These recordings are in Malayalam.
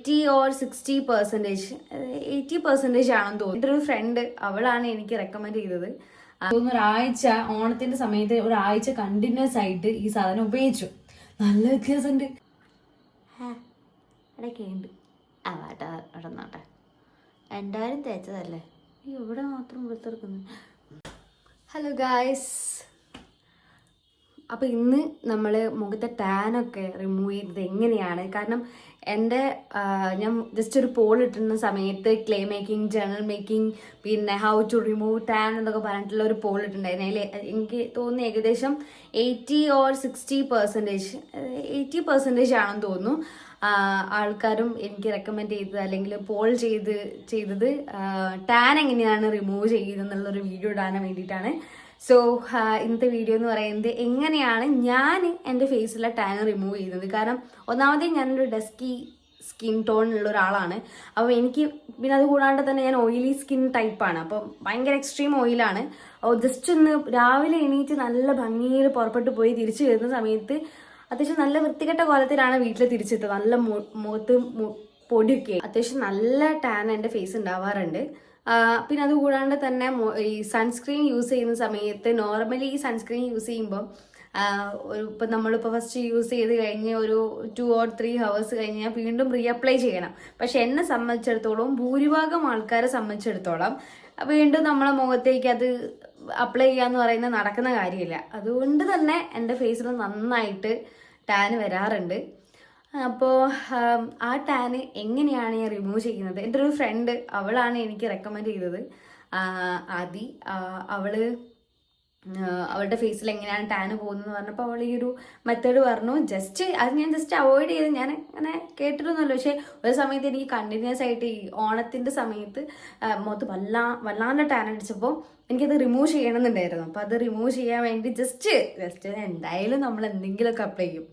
80 or 60%, 80% ആണെന്ന് തോന്നുന്നു. എൻ്റെ ഒരു ഫ്രണ്ട് അവളാണ് എനിക്ക് റെക്കമെൻഡ് ചെയ്തത്. ഒരാഴ്ച ഓണത്തിന്റെ സമയത്ത് ഒരാഴ്ച കണ്ടിന്യൂസ് ആയിട്ട് ഈ സാധനം ഉപയോഗിച്ചു. നല്ല വ്യത്യാസമുണ്ട്. ഇടയ്ക്കുണ്ട് ഇടന്നോട്ടെ. എന്തായാലും തേച്ചതല്ലേ, ഇവിടെ മാത്രം വൃത്തിയെടുക്കുന്നു. ഹലോ ഗായ്സ്, അപ്പോൾ ഇന്ന് നമ്മൾ മുഖത്തെ ടാനൊക്കെ റിമൂവ് ചെയ്തത് എങ്ങനെയാണ്, കാരണം ഞാൻ ജസ്റ്റ് ഒരു പോൾ ഇട്ടിരുന്ന സമയത്ത് ക്ലേ മേക്കിംഗ്, ജേർണൽ മേക്കിംഗ്, പിന്നെ ഹൗ ടു റിമൂവ് ടാൻ എന്നൊക്കെ പറഞ്ഞിട്ടുള്ള ഒരു പോൾ ഇട്ടിട്ടുണ്ടായിരുന്നു. അതിൽ എനിക്ക് തോന്നുന്നു ഏകദേശം 80 or 60%, 80% ആണെന്ന് തോന്നുന്നു ആൾക്കാരും എനിക്ക് റെക്കമെൻഡ് ചെയ്തത് അല്ലെങ്കിൽ പോൾ ചെയ്തത് ടാൻ എങ്ങനെയാണ് റിമൂവ് ചെയ്യുന്നത് എന്നുള്ളൊരു വീഡിയോ ഇടാൻ വേണ്ടിയിട്ടാണ്. സോ ഇന്നത്തെ വീഡിയോ എന്ന് പറയുന്നത് എങ്ങനെയാണ് ഞാൻ എൻ്റെ ഫേസിലെ ടാൻ റിമൂവ് ചെയ്യുന്നത്. കാരണം ഒന്നാമതേ ഞാനൊരു ഡസ്കി സ്കിൻ ടോണിലുള്ള ഒരാളാണ്. അപ്പോൾ എനിക്ക് പിന്നെ അത് കൂടാണ്ട് തന്നെ ഞാൻ ഓയിലി സ്കിൻ ടൈപ്പാണ്. അപ്പം ഭയങ്കര എക്സ്ട്രീം ഓയിലാണ്. ജസ്റ്റ് ഒന്ന് രാവിലെ എണീറ്റ് നല്ല ഭംഗിയിൽ പുറപ്പെട്ട് പോയി തിരിച്ചു വരുന്ന സമയത്ത് അത്യാവശ്യം നല്ല വൃത്തികെട്ട കോലത്തിലാണ് വീട്ടിൽ തിരിച്ചെത്തുന്നത്. നല്ല മുഖത്ത് പൊടിയൊക്കെ, അത്യാവശ്യം നല്ല ടാൻ എൻ്റെ ഫേസ് ഉണ്ടാവാറുണ്ട്. പിന്നെ അതുകൂടാണ്ട് തന്നെ ഈ സൺസ്ക്രീൻ യൂസ് ചെയ്യുന്ന സമയത്ത് നോർമലി ഈ സൺസ്ക്രീൻ യൂസ് ചെയ്യുമ്പോൾ ഇപ്പം നമ്മളിപ്പോൾ ഫസ്റ്റ് യൂസ് ചെയ്ത് കഴിഞ്ഞ് ഒരു 2 or 3 hours കഴിഞ്ഞാൽ വീണ്ടും റീഅപ്ലൈ ചെയ്യണം. പക്ഷെ എന്നെ സംബന്ധിച്ചിടത്തോളം, ഭൂരിഭാഗം ആൾക്കാരെ സംബന്ധിച്ചിടത്തോളം വീണ്ടും നമ്മളെ മുഖത്തേക്ക് അത് അപ്ലൈ ചെയ്യാന്ന് പറയുന്നത് നടക്കുന്ന കാര്യമില്ല. അതുകൊണ്ട് തന്നെ എൻ്റെ ഫേസിൽ നന്നായിട്ട് ടാൻ വരാറുണ്ട്. അപ്പോൾ ആ ടാന് എങ്ങനെയാണ് ഞാൻ റിമൂവ് ചെയ്യുന്നത്, എൻ്റെ ഒരു ഫ്രണ്ട് അവളാണ് എനിക്ക് റെക്കമെൻഡ് ചെയ്തത്. അവളുടെ ഫേസിൽ എങ്ങനെയാണ് ടാന് പോകുന്നത് പറഞ്ഞപ്പോൾ അവൾ ഈ ഒരു മെത്തേഡ് പറഞ്ഞു. ഞാൻ ജസ്റ്റ് അവോയ്ഡ് ചെയ്ത്, ഞാൻ അങ്ങനെ കേട്ടിട്ടൊന്നുമല്ലോ. പക്ഷേ ഒരു സമയത്ത് എനിക്ക് കണ്ടിന്യൂസ് ആയിട്ട് ഈ ഓണത്തിൻ്റെ സമയത്ത് മുഖത്ത് വല്ലാണ്ട് ടാൻ അടിച്ചപ്പോൾ എനിക്കത് റിമൂവ് ചെയ്യണമെന്നുണ്ടായിരുന്നു. അപ്പോൾ അത് റിമൂവ് ചെയ്യാൻ വേണ്ടി ജസ്റ്റ് എന്തായാലും നമ്മൾ എന്തെങ്കിലുമൊക്കെ അപ്ലൈ ചെയ്യും.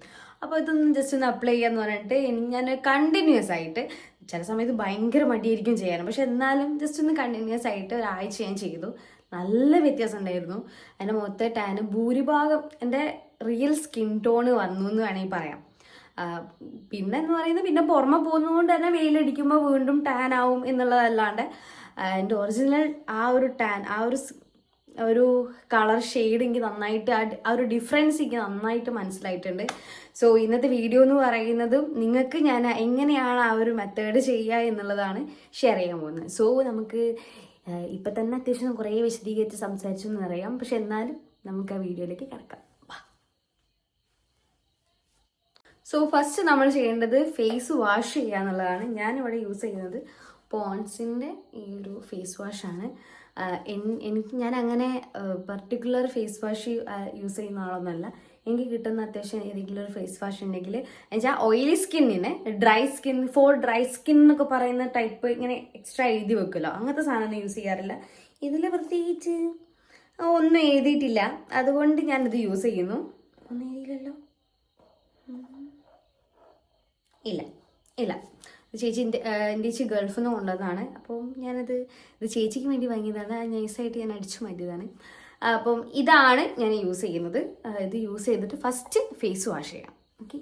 അപ്പോൾ ഇതൊന്നും ജസ്റ്റ് ഒന്ന് അപ്ലൈ ചെയ്യാന്ന് പറഞ്ഞിട്ട് ഞാൻ കണ്ടിന്യൂസ് ആയിട്ട്, ചില സമയത്ത് ഭയങ്കര മടിയായിരിക്കും ചെയ്യാൻ, പക്ഷെ എന്നാലും ജസ്റ്റ് ഒന്ന് കണ്ടിന്യൂസ് ആയിട്ട് ഒരാഴ്ച ഞാൻ ചെയ്തു. നല്ല വ്യത്യാസം ഉണ്ടായിരുന്നു. എൻ്റെ മുഖത്തെ ടാന് ഭൂരിഭാഗം എൻ്റെ റിയൽ സ്കിൻ ടോണ് വന്നു എന്ന് വേണമെങ്കിൽ പറയാം. പിന്നെ എന്ന് പറയുന്നത്, പിന്നെ പുറമെ പോകുന്നതുകൊണ്ട് തന്നെ വെയിലടിക്കുമ്പോൾ വീണ്ടും ടാൻ ആവും എന്നുള്ളതല്ലാണ്ട് എൻ്റെ ഒറിജിനൽ ആ ഒരു ടാൻ, ആ ഒരു കളർ ഷെയ്ഡ് എനിക്ക് നന്നായിട്ട്, ആ ഒരു ഡിഫറൻസ് എനിക്ക് നന്നായിട്ട് മനസ്സിലായിട്ടുണ്ട്. സോ ഇന്നത്തെ വീഡിയോ എന്ന് പറയുന്നതും നിങ്ങൾക്ക് ഞാൻ എങ്ങനെയാണ് ആ ഒരു മെത്തേഡ് ചെയ്യുക എന്നുള്ളതാണ് ഷെയർ ചെയ്യാൻ പോകുന്നത്. സോ നമുക്ക് ഇപ്പം തന്നെ അത്യാവശ്യം കുറേ വിശദീകരിച്ച് സംസാരിച്ചു എന്നറിയാം, പക്ഷെ എന്നാലും നമുക്ക് ആ വീഡിയോയിലേക്ക് കിടക്കാം. സോ ഫസ്റ്റ് നമ്മൾ ചെയ്യേണ്ടത് ഫേസ് വാഷ് ചെയ്യുക എന്നുള്ളതാണ്. ഞാനിവിടെ യൂസ് ചെയ്യുന്നത് പോൺസിൻ്റെ ഈ ഒരു ഫേസ് വാഷാണ്. ഞാൻ അങ്ങനെ പർട്ടിക്കുലർ ഫേസ് വാഷ് യൂസ് ചെയ്യുന്ന ആളൊന്നുമല്ല. എനിക്ക് കിട്ടുന്ന അത്യാവശ്യം ഏതെങ്കിലും ഒരു ഫേസ് വാഷ് ഉണ്ടെങ്കിൽ, എന്നുവെച്ചാൽ ഓയിലി സ്കിന്നിന് dry skin, four dry skin എന്നൊക്കെ പറയുന്ന ടൈപ്പ് ഇങ്ങനെ എക്സ്ട്രാ എഴുതി വെക്കുമല്ലോ, അങ്ങനത്തെ സാധനമൊന്നും യൂസ് ചെയ്യാറില്ല. ഇതിൽ പ്രത്യേകിച്ച് ഒന്നും എഴുതിയിട്ടില്ല, അതുകൊണ്ട് ഞാനിത് യൂസ് ചെയ്യുന്നു. ഒന്നും എഴുതിയില്ലല്ലോ, ഇല്ല ചേച്ചി എൻ്റെ ചേച്ചി ഗൾഫിൽ നിന്ന് കൊണ്ടുവന്നതാണ്. അപ്പം ഇത് ചേച്ചിക്ക് വേണ്ടി വാങ്ങിയതാണ്. നൈസായിട്ട് ഞാൻ അടിച്ചു മാറ്റിയതാണ്. അപ്പം ഇതാണ് ഞാൻ യൂസ് ചെയ്യുന്നത്. ഇത് യൂസ് ചെയ്തിട്ട് ഫസ്റ്റ് ഫേസ് വാഷ് ചെയ്യാം. ഓക്കെ,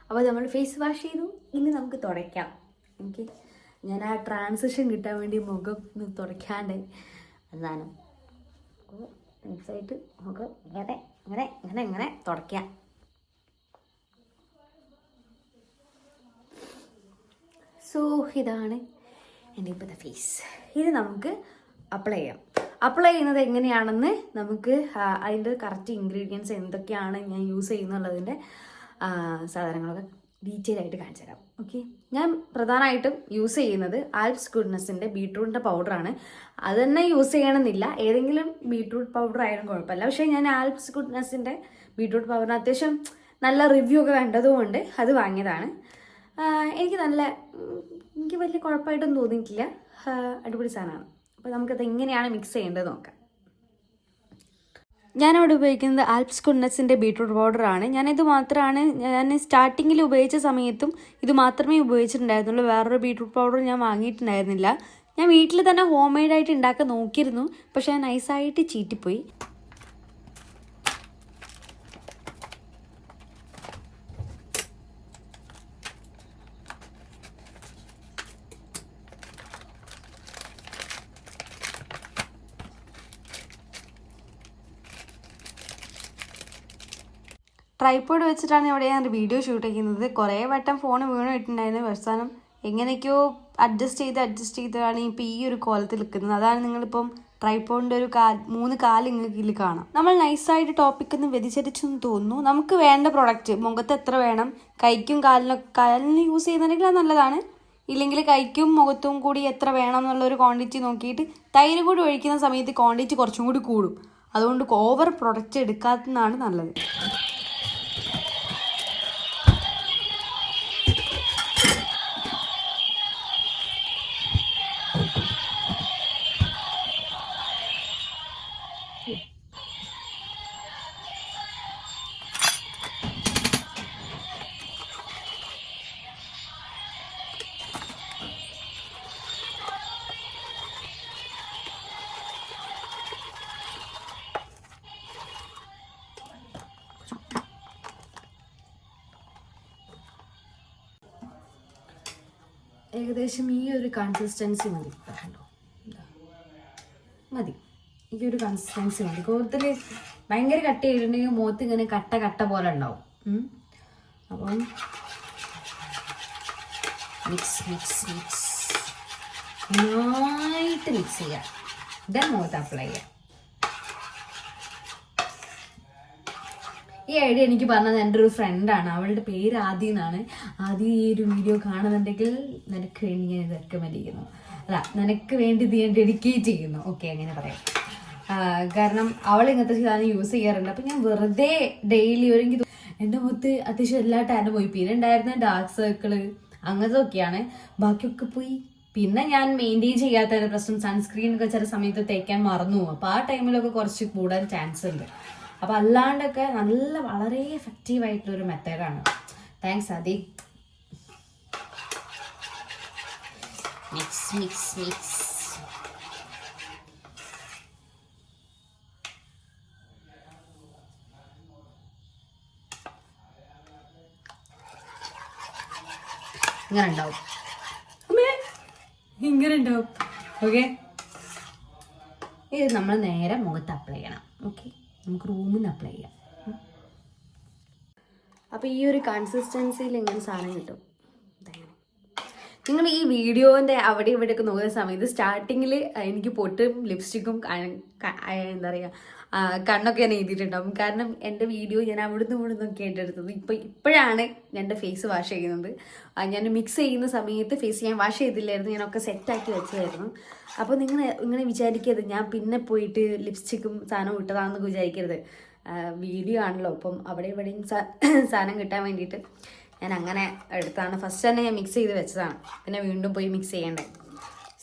അപ്പോൾ നമ്മൾ ഫേസ് വാഷ് ചെയ്തു. ഇനി നമുക്ക് തുടയ്ക്കാം. ഓക്കെ, ഞാൻ ആ ട്രാൻസിഷൻ കിട്ടാൻ വേണ്ടി മുഖം തുടയ്ക്കാണ്ട് എന്താണ് നൈസായിട്ട് മുഖം ഇങ്ങനെ തുടയ്ക്കാം. സോ ഇതാണ് എൻ്റെ ഇപ്പോഴത്തെ ഫേസ്. ഇത് നമുക്ക് അപ്ലൈ ചെയ്യാം. അപ്ലൈ ചെയ്യുന്നത് എങ്ങനെയാണെന്ന് നമുക്ക് അതിൻ്റെ കറക്റ്റ് ഇൻഗ്രീഡിയൻസ് എന്തൊക്കെയാണ് ഞാൻ യൂസ് ചെയ്യുന്നുള്ളതിൻ്റെ സാധനങ്ങളൊക്കെ ഡീറ്റെയിൽ ആയിട്ട് കാണിച്ചു തരാം. ഓക്കെ, ഞാൻ പ്രധാനമായിട്ടും യൂസ് ചെയ്യുന്നത് ആൽപ്സ് ഗുഡ്നെസ്സിൻ്റെ ബീട്രൂട്ടിൻ്റെ പൗഡറാണ്. അത് തന്നെ യൂസ് ചെയ്യണമെന്നില്ല, ഏതെങ്കിലും ബീട്രൂട്ട് പൗഡർ ആയാലും കുഴപ്പമില്ല. പക്ഷേ ഞാൻ ആൽപ്സ് ഗുഡ്നെസ്സിൻ്റെ ബീട്രൂട്ട് പൗഡറിന് അത്യാവശ്യം നല്ല റിവ്യൂ ഒക്കെ കണ്ടതുകൊണ്ട് അത് വാങ്ങിയതാണ്. എനിക്ക് വലിയ കുഴപ്പമായിട്ടൊന്നും തോന്നിയിട്ടില്ല. അടിപൊളി സാധനമാണ്. അപ്പോൾ നമുക്കത് എങ്ങനെയാണ് മിക്സ് ചെയ്യേണ്ടത് നോക്കാം. ഞാനവിടെ ഉപയോഗിക്കുന്നത് ആൽപ്സ് ഗുഡ്നെസ്സിൻ്റെ ബീട്രൂട്ട് പൗഡറാണ്. ഞാൻ സ്റ്റാർട്ടിങ്ങിൽ ഉപയോഗിച്ച സമയത്തും ഇത് മാത്രമേ ഉപയോഗിച്ചിട്ടുണ്ടായിരുന്നുള്ളൂ. വേറൊരു ബീട്രൂട്ട് പൗഡർ ഞാൻ വാങ്ങിയിട്ടുണ്ടായിരുന്നില്ല. ഞാൻ വീട്ടിൽ തന്നെ ഹോം മെയ്ഡായിട്ട് ഉണ്ടാക്കാൻ നോക്കിയിരുന്നു, പക്ഷേ നൈസായിട്ട് ചീറ്റിപ്പോയി. ട്രൈപോഡ് വെച്ചിട്ടാണ് ഇവിടെ ഞാൻ വീഡിയോ ഷൂട്ട് ചെയ്യുന്നത്. കുറേ വട്ടം ഫോൺ വീണിട്ടുണ്ടായിരുന്നു. അവസാനം എങ്ങനെയൊക്കെയോ അഡ്ജസ്റ്റ് ചെയ്താണ് ഇപ്പോൾ ഈ ഒരു കോലത്തിൽ നിൽക്കുന്നത്. അതാണ് നിങ്ങളിപ്പം ട്രൈപോഡിൻ്റെ ഒരു 3 കാല് നിങ്ങൾക്ക് ഇതിൽ കാണാം. നമ്മൾ നൈസായിട്ട് ടോപ്പിക്കൊന്നും വ്യതിചരിച്ചെന്ന് തോന്നുന്നു. നമുക്ക് വേണ്ട പ്രൊഡക്റ്റ് മുഖത്ത് എത്ര വേണം, കൈക്കും കാലിന് യൂസ് ചെയ്യുന്നുണ്ടെങ്കിൽ അത് നല്ലതാണ്. ഇല്ലെങ്കിൽ കൈക്കും മുഖത്തും കൂടി എത്ര വേണം എന്നുള്ളൊരു ക്വാണ്ടിറ്റി നോക്കിയിട്ട് തൈര് കൂടി ഒഴിക്കുന്ന സമയത്ത് ക്വാണ്ടിറ്റി കുറച്ചും കൂടി കൂടും. അതുകൊണ്ട് ഓവർ പ്രൊഡക്റ്റ് എടുക്കാത്തതാണ് നല്ലത്. ഏകദേശം ഈ ഒരു കൺസിസ്റ്റൻസി മതി. മതി, ഈ ഒരു കൺസിസ്റ്റൻസി മതി. കൂടുതൽ ഭയങ്കര കട്ട് ചെയ്തിട്ടുണ്ടെങ്കിൽ മുഖത്ത് ഇങ്ങനെ കട്ട പോലെ ഉണ്ടാവും. അപ്പം മിക്സ് നന്നായിട്ട് മിക്സ് ചെയ്യാം. ദെൻ മുഖത്ത് അപ്ലൈ ചെയ്യാം. ഈ ഐഡിയ എനിക്ക് പറഞ്ഞത് എൻ്റെ ഒരു ഫ്രണ്ടാണ്. അവളുടെ പേര് ആദി എന്നാണ്. ആദി ഈ ഒരു വീഡിയോ കാണുന്നുണ്ടെങ്കിൽ നിനക്ക് വേണ്ടി ഞാൻ ഇത് റെക്കമെൻഡ് ചെയ്യുന്നു. അല്ല, നിനക്ക് വേണ്ടി ഇത് ഞാൻ ഡെഡിക്കേറ്റ് ചെയ്യുന്നു. ഓക്കെ, അങ്ങനെ പറയാം. കാരണം അവൾ ഇങ്ങനത്തെ സാധനം യൂസ് ചെയ്യാറുണ്ട്. അപ്പം ഞാൻ വെറുതെ ഡെയിലി എനിക്ക് എൻ്റെ മുഖത്ത് അത്യാവശ്യം എല്ലാ ടാനും പോയി. പിന്നെ ഉണ്ടായിരുന്ന ഡാർക്ക് സർക്കിള് അങ്ങനത്തെ ഒക്കെയാണ്. ബാക്കിയൊക്കെ പോയി. പിന്നെ ഞാൻ മെയിൻറ്റെയിൻ ചെയ്യാത്ത പ്രശ്നം, സൺസ്ക്രീൻ ഒക്കെ ചില സമയത്ത് തേക്കാൻ മറന്നു പോകും. അപ്പോൾ ആ ടൈമിലൊക്കെ കുറച്ച് കൂടാൻ ചാൻസ് ഉണ്ട്. അപ്പോൾ അല്ലാണ്ടൊക്കെ വളരെ എഫക്റ്റീവായിട്ടുള്ളൊരു മെത്തേഡാണ്. താങ്ക്സ് ആദി. മിക്സ് ഇങ്ങനെ ഉണ്ടാവും. ഓക്കെ, ഇത് നമ്മൾ നേരെ മുഖത്ത് അപ്ലൈ ചെയ്യണം. ഓക്കെ, നമുക്ക് റൂമിൽ നിന്ന് അപ്ലൈ ചെയ്യാം. അപ്പോൾ ഈ ഒരു കൺസിസ്റ്റൻസിയിൽ ഇങ്ങനെ സാധനം കിട്ടും. നിങ്ങൾ ഈ വീഡിയോൻ്റെ അവിടെ ഇവിടെയൊക്കെ നോക്കുന്ന സമയത്ത് സ്റ്റാർട്ടിങ്ങിൽ എനിക്ക് പൊട്ടും ലിപ്സ്റ്റിക്കും എന്താ പറയുക കണ്ണൊക്കെ ഞാൻ എഴുതിയിട്ടുണ്ടാവും. കാരണം എൻ്റെ വീഡിയോ ഞാൻ അവിടുന്ന് ഇവിടുന്നൊക്കെ ആയിട്ട് എടുത്തത്. ഇപ്പോഴാണ് എൻ്റെ ഫേസ് വാഷ് ചെയ്യുന്നത്. ഞാൻ മിക്സ് ചെയ്യുന്ന സമയത്ത് ഫേസ് ഞാൻ വാഷ് ചെയ്തില്ലായിരുന്നു. ഞാനൊക്കെ സെറ്റാക്കി വെച്ചതായിരുന്നു. അപ്പോൾ നിങ്ങൾ ഇങ്ങനെ വിചാരിക്കരുത് ഞാൻ പിന്നെ പോയിട്ട് ലിപ്സ്റ്റിക്കും സാധനവും ഇട്ടതാണെന്നൊക്കെ വിചാരിക്കരുത്. വീഡിയോ ആണല്ലോ, അപ്പം അവിടെ ഇവിടെയും സാധനം കിട്ടാൻ വേണ്ടിയിട്ട് ഞാൻ അങ്ങനെ എടുത്താണ്. ഫസ്റ്റ് തന്നെ ഞാൻ മിക്സ് ചെയ്ത് വെച്ചതാണ്. പിന്നെ വീണ്ടും പോയി മിക്സ് ചെയ്യണ്ടേ.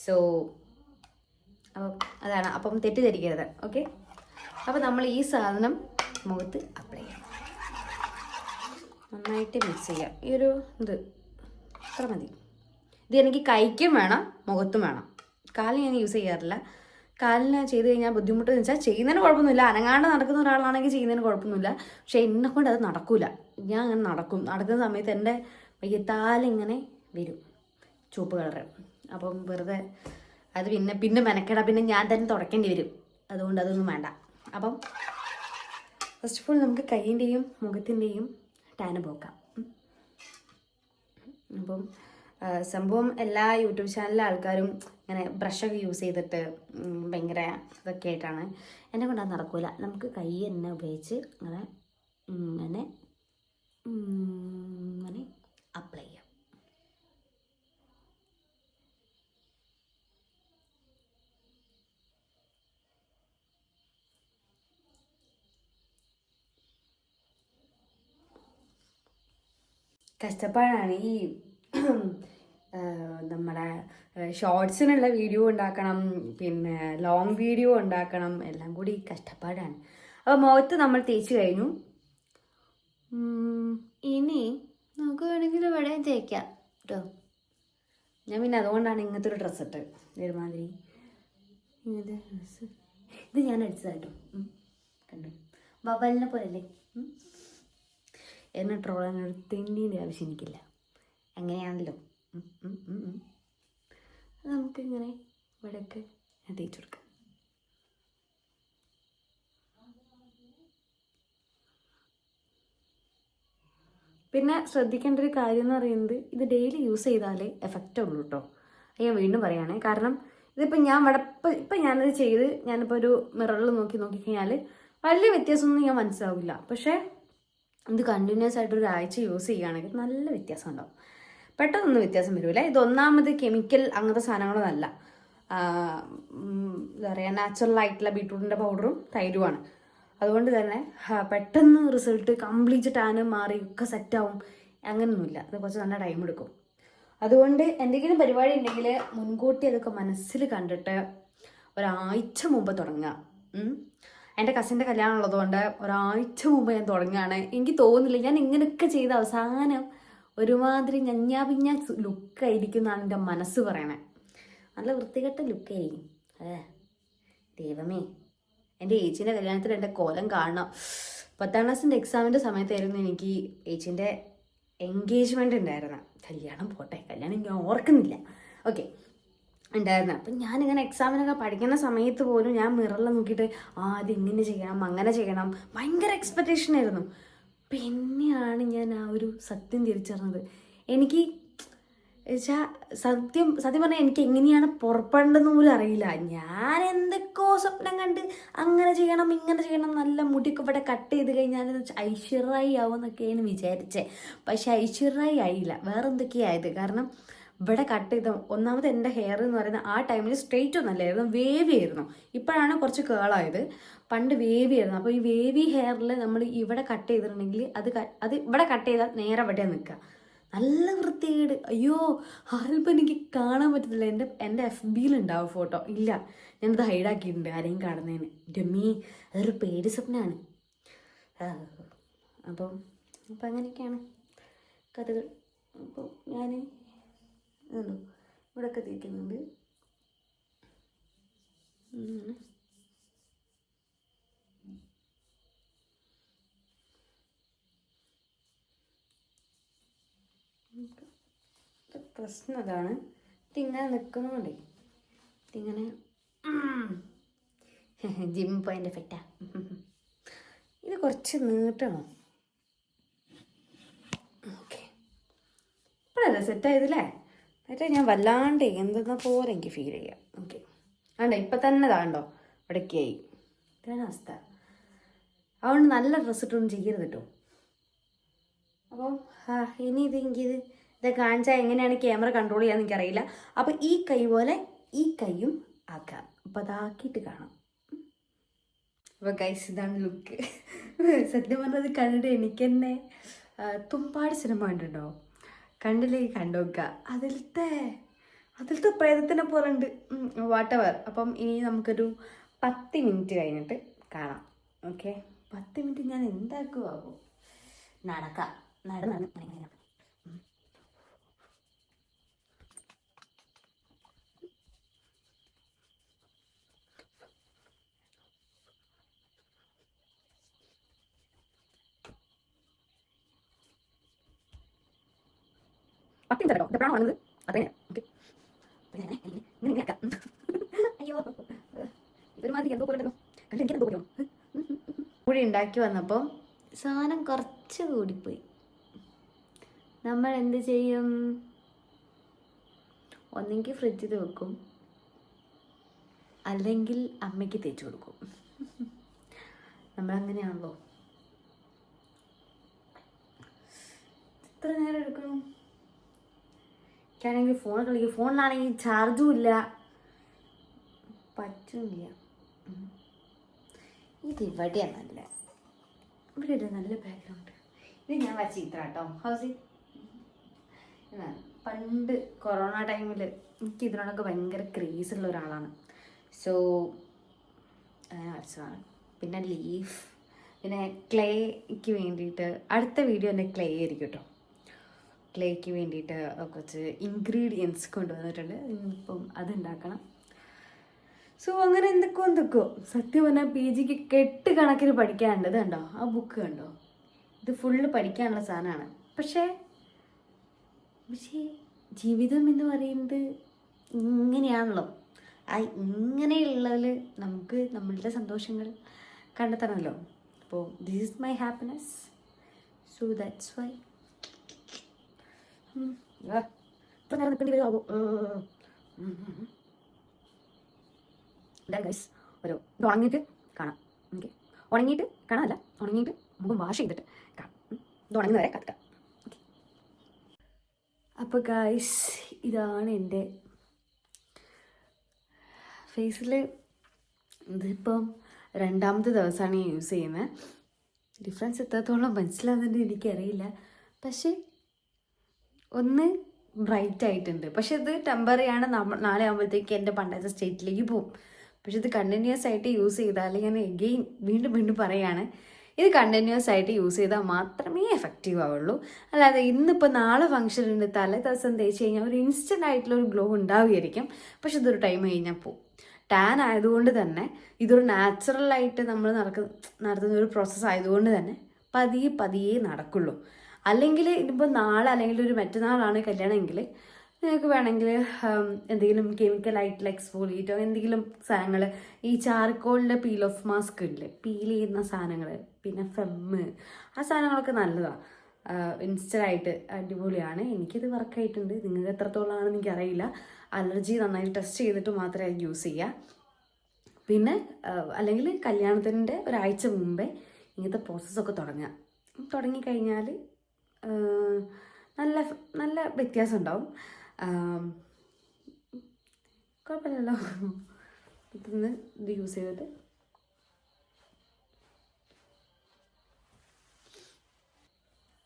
സോ അപ്പം അതാണ്. അപ്പം തെറ്റിദ്ധരിക്കരുത്. ഓക്കെ, അപ്പോൾ നമ്മൾ ഈ സാധനം മുഖത്ത് അപ്ലൈ ചെയ്യാം. നന്നായിട്ട് മിക്സ് ചെയ്യാം. ഈ ഒരു ഇത് അത്ര മതി. ഇത് എനിക്ക് കൈക്കും വേണം മുഖത്തും വേണം. കാലിന് ഞാൻ യൂസ് ചെയ്യാറില്ല. കാലിന് ചെയ്ത് കഴിഞ്ഞാൽ ബുദ്ധിമുട്ടെന്ന് വെച്ചാൽ ചെയ്യുന്നതിന് കുഴപ്പമൊന്നുമില്ല. അനങ്ങാണ്ട് നടക്കുന്ന ഒരാളാണെങ്കിൽ ചെയ്യുന്നതിന് കുഴപ്പമൊന്നുമില്ല. പക്ഷേ എന്നെ കൊണ്ട് അത് നടക്കില്ല. ഞാൻ അങ്ങനെ നടക്കുന്ന സമയത്ത് എൻ്റെ വയ്യത്താലിങ്ങനെ വരും ചുവപ്പ് കളറ്. അപ്പം വെറുതെ അത് പിന്നെ മെനക്കെടാം. പിന്നെ ഞാൻ തന്നെ തുടക്കേണ്ടി വരും. അതുകൊണ്ട് അതൊന്നും വേണ്ട. അപ്പം ഫസ്റ്റ് ഓഫ് ഓൾ നമുക്ക് കൈയിൻ്റെയും മുഖത്തിൻ്റെയും ടാന് പോക്കാം. അപ്പം സംഭവം എല്ലാ യൂട്യൂബ് ചാനലിലെ ആൾക്കാരും ഇങ്ങനെ ബ്രഷൊക്കെ യൂസ് ചെയ്തിട്ട് ഭയങ്കര ഇതൊക്കെ ആയിട്ടാണ്. എന്നെ കൊണ്ട് അത് നടക്കില്ല. നമുക്ക് കൈ തന്നെ ഉപയോഗിച്ച് അങ്ങനെ അപ്ലൈ ചെയ്യാം. കഷ്ടപ്പാടാണ് ഈ നമ്മുടെ ഷോർട്സിനുള്ള വീഡിയോ ഉണ്ടാക്കണം, പിന്നെ ലോങ് വീഡിയോ ഉണ്ടാക്കണം, എല്ലാം കൂടി കഷ്ടപ്പാടാണ്. അപ്പോൾ മുഖത്ത് നമ്മൾ തേച്ച് കഴിഞ്ഞു. ഇനി നമുക്ക് വേണമെങ്കിൽ ഇവിടെ തേക്കാം കേട്ടോ. ഞാൻ പിന്നെ അതുകൊണ്ടാണ് ഇങ്ങനത്തെ ഒരു ഡ്രസ്സ് ഇട്ട് ഒരുമാതിരി ഇങ്ങനത്തെ ഡ്രസ്സ്. ഇത് ഞാൻ അടിച്ചതാട്ടോ. കണ്ടു ബബലിനെ പോലല്ലേ. എന്നെ ട്രോളാൻ ഒരു തെന്നീൻ്റെ ആവശ്യം എനിക്കില്ല. അങ്ങനെയാണല്ലോ. നമുക്കിങ്ങനെ ഇവിടെയൊക്കെ തേച്ച് കൊടുക്കാം. പിന്നെ ശ്രദ്ധിക്കേണ്ട ഒരു കാര്യം എന്ന് പറയുന്നത് ഇത് ഡെയിലി യൂസ് ചെയ്താലേ എഫക്റ്റ് ഉള്ളൂ കേട്ടോ. ഞാൻ വീണ്ടും പറയുകയാണെ. കാരണം ഇതിപ്പോൾ ഞാൻ ഇപ്പം ഞാനത് ചെയ്ത് ഞാനിപ്പോൾ ഒരു മിററിൽ നോക്കിക്കഴിഞ്ഞാൽ വലിയ വ്യത്യാസമൊന്നും ഞാൻ മനസ്സിലാവില്ല. പക്ഷേ ഇത് കണ്ടിന്യൂസ് ആയിട്ട് ഒരാഴ്ച യൂസ് ചെയ്യുകയാണെങ്കിൽ നല്ല വ്യത്യാസം ഉണ്ടാവും. പെട്ടെന്നൊന്നും വ്യത്യാസം വരില്ല. ഇത് ഒന്നാമത് കെമിക്കൽ അങ്ങനത്തെ സാധനങ്ങളൊന്നല്ല. എന്താ പറയുക, നാച്ചുറലായിട്ടുള്ള ബീട്രൂട്ടിൻ്റെ പൗഡറും തൈരുമാണ്. അതുകൊണ്ട് തന്നെ പെട്ടെന്ന് റിസൾട്ട് കംപ്ലീറ്റ് ടാനും മാറി ഒക്കെ സെറ്റാവും അങ്ങനെയൊന്നുമില്ല. അത് കുറച്ച് നല്ല ടൈം എടുക്കും. അതുകൊണ്ട് എന്തെങ്കിലും പരിപാടി ഉണ്ടെങ്കിൽ മുൻകൂട്ടി അതൊക്കെ മനസ്സിൽ കണ്ടിട്ട് ഒരാഴ്ച മുമ്പ് തുടങ്ങുക. എൻ്റെ കസിൻ്റെ കല്യാണം ഉള്ളതുകൊണ്ട് ഒരാഴ്ച മുമ്പ് ഞാൻ തുടങ്ങുകയാണ്. എനിക്ക് തോന്നുന്നില്ല ഞാൻ ഇങ്ങനെയൊക്കെ ചെയ്ത അവസാനം ഒരുമാതിരി ഞഞ്ഞാപിഞ്ഞ ലുക്കായിരിക്കും എന്നാണ് എൻ്റെ മനസ്സ് പറയണേ. നല്ല വൃത്തികെട്ട ലുക്കായിരിക്കും. ദൈവമേ, എൻ്റെ ഏച്ചിൻ്റെ കല്യാണത്തിൽ എൻ്റെ കോലം കാണണം. 10ാം ക്ലാസ്സിൻ്റെ എക്സാമിൻ്റെ സമയത്തായിരുന്നു എനിക്ക് ഏച്ചിൻ്റെ എൻഗേജ്മെൻ്റ് ഉണ്ടായിരുന്നത്. കല്യാണം പോട്ടെ, കല്യാണം ഞാൻ ഓർക്കുന്നില്ല. ഓക്കെ, ഉണ്ടായിരുന്നു. അപ്പം ഞാനിങ്ങനെ എക്സാമിനൊക്കെ പഠിക്കുന്ന സമയത്ത് പോലും ഞാൻ മിററിൽ നോക്കിയിട്ട് അതിങ്ങനെ ചെയ്യണം അങ്ങനെ ചെയ്യണം ഭയങ്കര എക്സ്പെക്റ്റേഷൻ ആയിരുന്നു. പിന്നെയാണ് ഞാൻ ആ ഒരു സത്യം തിരിച്ചറിഞ്ഞത്. എനിക്ക് വെച്ചാൽ സത്യം പറഞ്ഞാൽ എനിക്ക് എങ്ങനെയാണ് പുറപ്പെടേണ്ടതെന്ന് പോലും അറിയില്ല. ഞാൻ എന്തൊക്കെയോ സ്വപ്നം കണ്ട് അങ്ങനെ ചെയ്യണം ഇങ്ങനെ ചെയ്യണം, നല്ല മുടിയൊക്കെ ഇവിടെ കട്ട് ചെയ്ത് കഴിഞ്ഞാൽ ഐശ്വര്യായി ആവുമെന്നൊക്കെയാണ് വിചാരിച്ചത്. പക്ഷെ ഐശ്വര്യായി ആയില്ല, വേറെ എന്തൊക്കെയായത്. കാരണം ഇവിടെ കട്ട് ചെയ്ത ഒന്നാമത് എൻ്റെ ഹെയർ എന്ന് പറയുന്നത് ആ ടൈമിൽ സ്ട്രെയിറ്റ് ഒന്നല്ലായിരുന്നു, വേവി ആയിരുന്നു. ഇപ്പോഴാണ് കുറച്ച് കേളായത്. പണ്ട് വേവി ആയിരുന്നു. അപ്പോൾ ഈ വേവി ഹെയറിൽ നമ്മൾ ഇവിടെ കട്ട് ചെയ്തിട്ടുണ്ടെങ്കിൽ അത് ഇവിടെ കട്ട് ചെയ്താൽ നേരെ എവിടെയാണ് നിൽക്കുക. നല്ല വൃത്തികേട്. അയ്യോ, ആൽബം എനിക്ക് കാണാൻ പറ്റത്തില്ല. എൻ്റെ FBയിലുണ്ടാവും ഫോട്ടോ. ഇല്ല, ഞാനത് ഹൈഡാക്കിയിട്ടുണ്ട് ആരെയും കാണുന്നതിന്. ഡമ്മി, അതൊരു പേടി സ്വപ്നമാണ്. അപ്പം അങ്ങനെയൊക്കെയാണ് കഥകൾ. അപ്പോൾ ഞാൻ ഇവിടെയൊക്കെ തേക്കുന്നുണ്ട്. പ്രശ്നം അതാണ്, ഇതിങ്ങനെ നിൽക്കുന്നുണ്ടേ, ഇതിങ്ങനെ ജിം പോയിൻ്റെ എഫക്റ്റാ. ഇത് കുറച്ച് നീട്ടണോ? ഓക്കെ, ഇപ്പോഴല്ലേ സെറ്റായതല്ലേ? മറ്റേ ഞാൻ വല്ലാണ്ട് എന്തെന്ന പോലെ എനിക്ക് ഫീൽ ചെയ്യാം. ഓക്കെ, ആണ്ടോ ഇപ്പം തന്നെ താണ്ടോ ഇവിടേക്കായി. ഇതാണ് അവസ്ഥ. അതുകൊണ്ട് നല്ല ഡ്രസ്സ് ഇട്ടൊന്നും ചെയ്യരുത് കേട്ടോ. അപ്പം ഇനി ഇത് കാണിച്ചാൽ എങ്ങനെയാണ് ക്യാമറ കൺട്രോൾ ചെയ്യാന്ന് എനിക്കറിയില്ല. അപ്പം ഈ കൈ പോലെ ഈ കൈയും ആക്കാം. അപ്പം അതാക്കിയിട്ട് കാണാം. അപ്പോൾ ഗൈസ്, ഇതാണ് ലുക്ക്. സത്യം പറഞ്ഞത് കണ്ടിട്ട് എനിക്ക് തന്നെ തുമ്പാട് സിനിമ കണ്ടിട്ടുണ്ടോ? കണ്ടില്ലെങ്കിൽ കണ്ടുനോക്കുക. അതിലത്തെ പ്രേതത്തിനെ പോലെ ഉണ്ട്. വാട്ടവർ. അപ്പം ഇനി നമുക്കൊരു 10 മിനിറ്റ് കഴിഞ്ഞിട്ട് കാണാം. ഓക്കെ, 10 മിനിറ്റ് ഞാൻ എന്താക്കുവാകും? നടക്കാം. നടന്ന് 10 മിനിറ്റ് കേട്ടോ. ഇതെപ്പോഴാണ് വന്നത് അതേ. ഓക്കെ, ഇങ്ങനെ ആക്കാം. അയ്യോ, ഇതൊരുമാതിരി എന്തോ പോലെ ഉണ്ടല്ലോ. കണ്ട് എനിക്ക് എന്തോ പോലെയോ. കൂടി ഉണ്ടാക്കി വന്നപ്പോൾ സാധനം കുറച്ച് കൂടിപ്പോയി. നമ്മൾ എന്ത് ചെയ്യും? ഒന്നെങ്കിൽ ഫ്രിഡ്ജിൽ വെക്കും, അല്ലെങ്കിൽ അമ്മയ്ക്ക് തേച്ച് കൊടുക്കും. നമ്മളങ്ങനെയാണല്ലോ. എത്ര നേരം എടുക്കണം? എനിക്കാണെങ്കിൽ ഫോൺ കളിക്കും. ഫോണിലാണെങ്കിൽ ചാർജും ഇല്ല, പറ്റുന്നില്ല. ഇതിവിടെയാണ് നല്ല, ഇവിടെ ഒരു നല്ല ബാക്ക്ഗ്രൗണ്ട്. ഇത് ഞാൻ വച്ച ചിത്ര കേട്ടോ. ഹൗസ് പണ്ട് കൊറോണ ടൈമിൽ എനിക്ക് ഇതിനോടൊക്കെ ഭയങ്കര ക്രേസുള്ള ഒരാളാണ്. സോ അങ്ങനെ വരച്ചതാണ്. പിന്നെ ലീഫ്, പിന്നെ ക്ലേക്ക് വേണ്ടിയിട്ട് അടുത്ത വീഡിയോ എൻ്റെ ക്ലേ ആയിരിക്കും കേട്ടോ. ക്ലേക്ക് വേണ്ടിയിട്ട് കുറച്ച് ഇൻഗ്രീഡിയൻസ് കൊണ്ടുവന്നിട്ടുണ്ട്. ഇപ്പം അതുണ്ടാക്കണം. സോ അങ്ങനെ എന്തൊക്കെയോ സത്യം പറഞ്ഞാൽ PGക്ക് 8 കണക്കിന് പഠിക്കാനുണ്ട്. ഇത് കണ്ടോ, ആ ബുക്ക് കണ്ടോ? ഇത് ഫുള്ള് പഠിക്കാനുള്ള സാധനമാണ്. പക്ഷേ ജീവിതം എന്ന് പറയുന്നത് ഇങ്ങനെയാണല്ലോ. ഇങ്ങനെയുള്ളതിൽ നമുക്ക് നമ്മളുടെ സന്തോഷങ്ങൾ കണ്ടെത്തണമല്ലോ. അപ്പോൾ this is my happiness. So that's why ഇപ്പം നേരം നിൽക്കേണ്ടി വരുമോ? എന്തായാലും ഗൈസ് ഒരു ഇത് ഉണങ്ങിയിട്ട് കാണാം. ഓക്കെ, ഉണങ്ങിയിട്ട് കാണാമല്ല, ഉണങ്ങിയിട്ട് മുഖം വാഷ് ചെയ്തിട്ട് കാണാം. ഇത് ഉണങ്ങുന്ന വരെ കത്തുക. ഓക്കെ, അപ്പോൾ ഗൈസ് ഇതാണ് എൻ്റെ ഫേസിൽ. ഇതിപ്പം 2ാമത്തെ ദിവസമാണ് ഞാൻ യൂസ് ചെയ്യുന്നത്. ഡിഫറൻസ് എത്രത്തോളം മനസ്സിലാവുന്നുണ്ട് എനിക്കറിയില്ല. പക്ഷേ ഒന്ന് ബ്രൈറ്റ് ആയിട്ടുണ്ട്. പക്ഷെ ഇത് ടെമ്പററി ആണ്. നാളെ ആകുമ്പോഴത്തേക്ക് എൻ്റെ പണ്ടത്തെ സ്റ്റേറ്റിലേക്ക് പോകും. പക്ഷെ ഇത് കണ്ടിന്യൂസ് ആയിട്ട് യൂസ് ചെയ്താൽ, ഞാൻ എഗെയിൻ വീണ്ടും പറയുകയാണ്, ഇത് കണ്ടിന്യൂസ് ആയിട്ട് യൂസ് ചെയ്താൽ മാത്രമേ എഫക്റ്റീവ് ആവുള്ളൂ. അല്ലാതെ ഇന്നിപ്പോൾ നാളെ ഫംഗ്ഷൻ ഉണ്ട്, തലേ ദിവസം തേച്ച് കഴിഞ്ഞാൽ ഒരു ഇൻസ്റ്റൻ്റ് ആയിട്ടുള്ള ഒരു ഗ്ലോ ഉണ്ടാവുമായിരിക്കും. പക്ഷെ ഇതൊരു ടൈം കഴിഞ്ഞാൽ പോകും. ടാൻ ആയതുകൊണ്ട് തന്നെ ഇതൊരു നാച്ചുറലായിട്ട് നമ്മൾ നടത്തുന്ന ഒരു പ്രോസസ്സ് ആയതുകൊണ്ട് തന്നെ പതിയെ നടക്കുള്ളൂ. അല്ലെങ്കിൽ ഇനിയിപ്പോൾ നാളെ അല്ലെങ്കിൽ ഒരു മറ്റന്നാളാണ് കല്യാണമെങ്കിൽ നിങ്ങൾക്ക് വേണമെങ്കിൽ എന്തെങ്കിലും കെമിക്കലായിട്ടുള്ള എക്സ്ഫോളിയേറ്റോ എന്തെങ്കിലും സാധനങ്ങൾ, ഈ ചാർക്കോളിൻ്റെ പീൽ ഓഫ് മാസ്ക് ഇല്ലേ, പീൽ ചെയ്യുന്ന സാധനങ്ങൾ, പിന്നെ ഫെമ്മ്, ആ സാധനങ്ങളൊക്കെ നല്ലതാണ്. ഇൻസ്റ്റൻ്റായിട്ട് അടിപൊളിയാണ്. എനിക്കിത് വർക്കായിട്ടുണ്ട്. നിങ്ങൾക്ക് എത്രത്തോളമാണെന്ന് എനിക്കറിയില്ല. അലർജി നന്നായിട്ട് ടെസ്റ്റ് ചെയ്തിട്ട് മാത്രമേ യൂസ് ചെയ്യുക. പിന്നെ അല്ലെങ്കിൽ കല്യാണത്തിൻ്റെ ഒരാഴ്ച മുമ്പേ ഇങ്ങനത്തെ പ്രോസസ്സൊക്കെ തുടങ്ങിക്കഴിഞ്ഞാൽ നല്ല വ്യത്യാസം ഉണ്ടാവും. കുഴപ്പമില്ലല്ലോ. ഇതൊന്ന് ഇത് യൂസ് ചെയ്തിട്ട്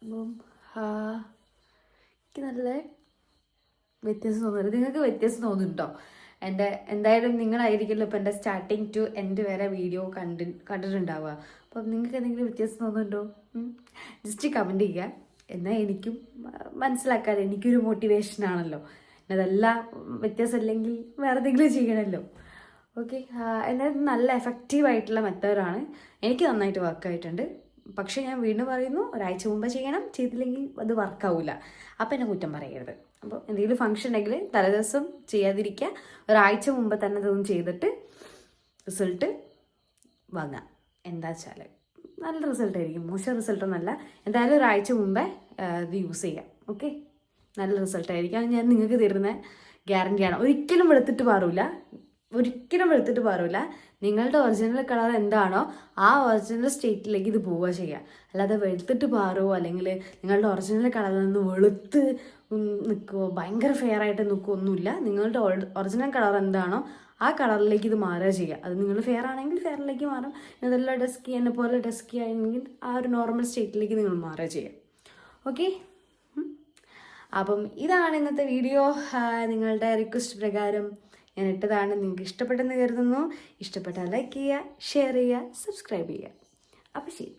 അപ്പം എനിക്ക് നല്ല വ്യത്യാസം തോന്നുന്നുണ്ട്. നിങ്ങൾക്ക് വ്യത്യാസം തോന്നുന്നുണ്ടോ? എന്തായാലും നിങ്ങളായിരിക്കുമല്ലോ ഇപ്പോൾ എൻ്റെ സ്റ്റാർട്ടിങ് ടു എൻഡ് വരെ വീഡിയോ കണ്ടിട്ടുണ്ടാവുക. അപ്പം നിങ്ങൾക്ക് എന്തെങ്കിലും വ്യത്യാസം തോന്നുന്നുണ്ടോ? ജസ്റ്റ് കമൻറ്റ് ചെയ്യുക. എന്നാൽ എനിക്കും മനസ്സിലാക്കാതെ എനിക്കൊരു മോട്ടിവേഷനാണല്ലോ. അതെല്ലാം വ്യത്യാസം ഇല്ലെങ്കിൽ വേറെ എന്തെങ്കിലും ചെയ്യണമല്ലോ. ഓക്കെ, എന്നാലും നല്ല എഫക്റ്റീവായിട്ടുള്ള മെത്തേഡാണ്. എനിക്ക് നന്നായിട്ട് വർക്കായിട്ടുണ്ട്. പക്ഷേ ഞാൻ വീണ്ടും പറയുന്നു, ഒരാഴ്ച മുമ്പ് ചെയ്യണം. ചെയ്തില്ലെങ്കിൽ അത് വർക്കാവില്ല. അപ്പം എന്നെ കുറ്റം പറയരുത്. അപ്പോൾ എന്തെങ്കിലും ഫംഗ്ഷൻ ഉണ്ടെങ്കിൽ തലേദിവസം ചെയ്യാതിരിക്കുക. ഒരാഴ്ച മുമ്പ് തന്നെ ഇതൊന്നും ചെയ്തിട്ട് റിസൾട്ട് വാങ്ങാം. എന്താ വെച്ചാൽ നല്ല റിസൾട്ടായിരിക്കും. മോശം റിസൾട്ടൊന്നുമല്ല. എന്തായാലും ഒരാഴ്ച മുമ്പേ ഇത് യൂസ് ചെയ്യാം. ഓക്കെ, നല്ല റിസൾട്ടായിരിക്കും. അത് ഞാൻ നിങ്ങൾക്ക് തരുന്ന ഗ്യാരണ്ടിയാണ്. ഒരിക്കലും വെളുത്തിട്ട് പാറില്ല. നിങ്ങളുടെ ഒറിജിനൽ കളർ എന്താണോ ആ ഒറിജിനൽ സ്റ്റേറ്റിലേക്ക് ഇത് പോവുക ചെയ്യുക. അല്ലാതെ വെളുത്തിട്ട് പാറുമോ അല്ലെങ്കിൽ നിങ്ങളുടെ ഒറിജിനൽ കളറിൽ നിന്ന് വെളുത്ത് നിൽക്കുമോ, ഭയങ്കര ഫെയർ ആയിട്ട് നിൽക്കുമോ ഒന്നുമില്ല. നിങ്ങളുടെ ഒറിജിനൽ കളർ എന്താണോ ആ കളറിലേക്ക് ഇത് മാറുക ചെയ്യുക. അത് നിങ്ങൾ ഫെയർ ആണെങ്കിൽ ഫെയറിലേക്ക് മാറും. ഇതെല്ലാം ഡസ്കി എന്നെ പോലെ ഡസ്കി ആയെങ്കിൽ ആ ഒരു നോർമൽ സ്റ്റേറ്റിലേക്ക് നിങ്ങൾ മാറുക ചെയ്യുക. ഓക്കെ, അപ്പം ഇതാണ് ഇന്നത്തെ വീഡിയോ. നിങ്ങളുടെ റിക്വസ്റ്റ് പ്രകാരം ഞാൻ ഇട്ടതാണ്. നിങ്ങൾക്ക് ഇഷ്ടപ്പെട്ടെന്ന് കരുതുന്നു. ഇഷ്ടപ്പെട്ടാൽ ലൈക്ക് ചെയ്യുക, ഷെയർ ചെയ്യുക, സബ്സ്ക്രൈബ് ചെയ്യുക. അപ്പോൾ ശരി.